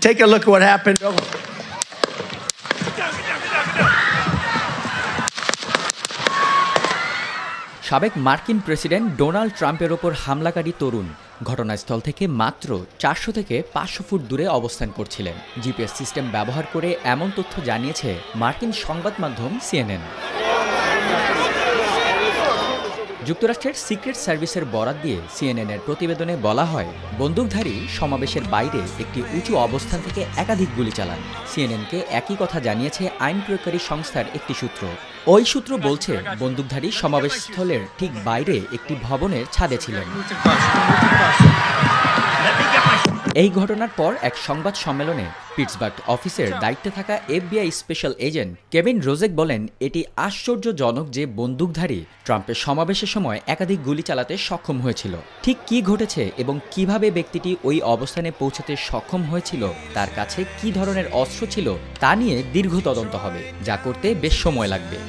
Take a look at what happened. সাবেক মার্কিন president Donald ট্রাম্পের ওপর হামলাকারী তরুণ ঘটনাস্থল থেকে মাত্র 400 থেকে 500 ফুট দূরে অবস্থান করছিলেন। জিপিএস সিস্টেম ব্যবহার করে এমন তথ্য জানিয়েছে মার্কিন সংবাদ মাধ্যম সিএনএন। যুক্তরাষ্ট্রের সিক্রেট সার্ভিসের বরাত দিয়ে সিএনএনের প্রতিবেদনে বলা হয়, বন্দুকধারী সমাবেশের বাইরে একটি উঁচু অবস্থান থেকে একাধিক গুলি চালান। সিএনএনকে একই কথা জানিয়েছে আইন প্রয়োগকারী সংস্থার একটি সূত্র। ওই সূত্র বলছে, বন্দুকধারী সমাবেশস্থলের ঠিক বাইরে একটি ভবনের ছাদে ছিলেন। এই ঘটনার পর এক সংবাদ সম্মেলনে পিটসবার্গ অফিসের দায়িত্বে থাকা এফবিআই স্পেশাল এজেন্ট কেভিন রোজেক বলেন, এটি আশ্চর্যজনক যে বন্দুকধারী ট্রাম্পের সমাবেশের সময় একাধিক গুলি চালাতে সক্ষম হয়েছিল। ঠিক কী ঘটেছে এবং কিভাবে ব্যক্তিটি ওই অবস্থানে পৌঁছাতে সক্ষম হয়েছিল, তার কাছে কী ধরনের অস্ত্র ছিল তা নিয়ে দীর্ঘ তদন্ত হবে, যা করতে বেশ সময় লাগবে।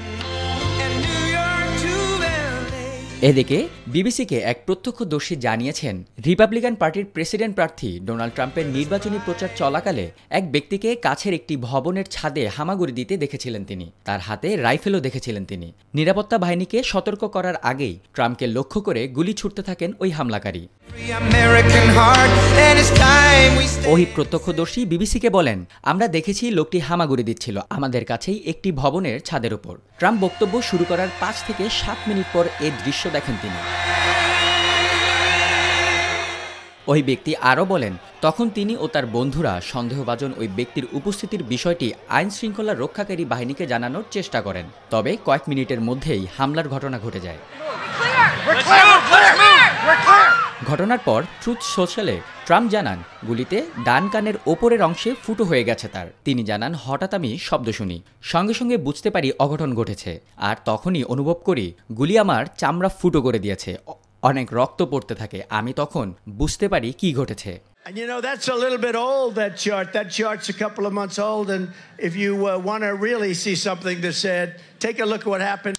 এদিকে বিবিসিকে এক প্রত্যক্ষদর্শী জানিয়েছেন, রিপাবলিকান পার্টির প্রেসিডেন্ট প্রার্থী ডোনাল্ড ট্রাম্পের নির্বাচনী প্রচার চলাকালে এক ব্যক্তিকে কাছের একটি ভবনের ছাদে হামাগুড়ি দিতে দেখেছিলেন তিনি। তার হাতে রাইফেলও দেখেছিলেন তিনি। নিরাপত্তা বাহিনীকে সতর্ক করার আগেই ট্রাম্পকে লক্ষ্য করে গুলি ছুড়তে থাকেন ওই হামলাকারী। ওই প্রত্যক্ষদর্শী বিবিসিকে বলেন, আমরা দেখেছি লোকটি হামাগুড়ি দিচ্ছিল আমাদের কাছেই একটি ভবনের ছাদের উপর। ট্রাম্প বক্তব্য শুরু করার 5 থেকে 7 মিনিট পর এই দৃশ্য দেখেন তিনি। ওই ব্যক্তি আরও বলেন, তখন তিনি ও তার বন্ধুরা সন্দেহভাজন ওই ব্যক্তির উপস্থিতির বিষয়টি আইন শৃঙ্খলা রক্ষাকারী বাহিনীকে জানানোর চেষ্টা করেন। তবে কয়েক মিনিটের মধ্যেই হামলার ঘটনা ঘটে যায়। ঘটনার পর ট্রুথ সোশ্যালে ট্রাম্প জানান, গুলিতে ডান কানের ওপরের অংশে ফুটো হয়ে গেছে তার। তিনি জানান, হঠাৎ আমি শব্দ শুনি, সঙ্গে সঙ্গে বুঝতে পারি অঘটন ঘটেছে, আর তখনই অনুভব করি গুলি আমার চামড়া ফুটো করে দিয়েছে, অনেক রক্ত পড়তে থাকে। আমি তখন বুঝতে পারি কি ঘটেছে। And you know, that's a little bit old, that chart. That chart's a couple of months old, and if you want to really see something that said, take a look at what happened.